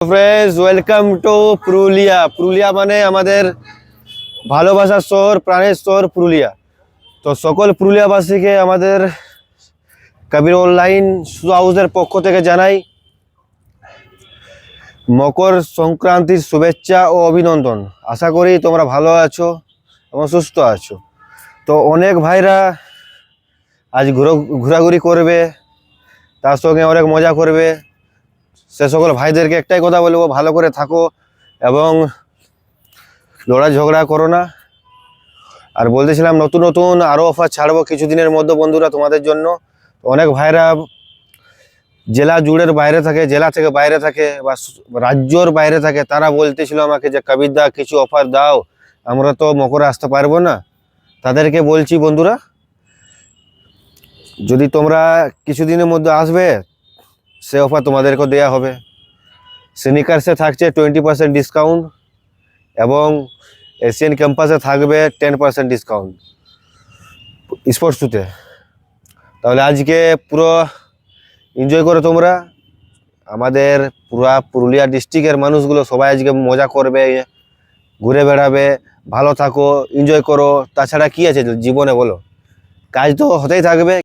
Friends, welcome to Purulia. Purulia মানে আমাদের ভালোবাসার শহর, প্রাণের শহর পুরুলিয়া। তো সকল পুরুলিয়াবাসীকে আমাদের কবির অনলাইন শু হাউসের পক্ষ থেকে জানাই মকর সংক্রান্তির শুভেচ্ছা ও অভিনন্দন। আশা করি তোমরা ভালো আছো এবং সুস্থ আছো। তো অনেক ভাইরা আজ ঘোরাঘুরি করবে, তার সঙ্গে অনেক মজা করবে। সে সকল ভাইদেরকে একটাই কথা বলবো, ভালো করে থাকো এবং লড়াই ঝগড়া করো না। আর বলতেছিলাম নতুন নতুন আরও অফার ছাড়বো কিছুদিনের মধ্যে বন্ধুরা তোমাদের জন্য। অনেক ভাইরা জেলা জুড়ের বাইরে থাকে, জেলা থেকে বাইরে থাকে বা রাজ্যর বাইরে থাকে, তারা বলতেছিল আমাকে যে কবির দা কিছু অফার দাও, আমরা তো মকরে আসতে পারবো না। তাদেরকে বলছি বন্ধুরা, যদি তোমরা কিছুদিনের মধ্যে আসবে সে অফার তোমাদেরকে দেওয়া হবে। সিনিকার্সে থাকছে 20% ডিসকাউন্ট এবং এশিয়ান ক্যাম্পাসে থাকবে 10% ডিসকাউন্ট স্পোর্টস শুতে। তাহলে আজকে পুরো এনজয় করো তোমরা। আমাদের পুরা পুরুলিয়া ডিস্ট্রিক্টের মানুষগুলো সবাই আজকে মজা করবে, ঘুরে বেড়াবে। ভালো থাকো, এনজয় করো। তাছাড়া কি আছে জীবনে বলো, কাজ তো হতেই থাকবে।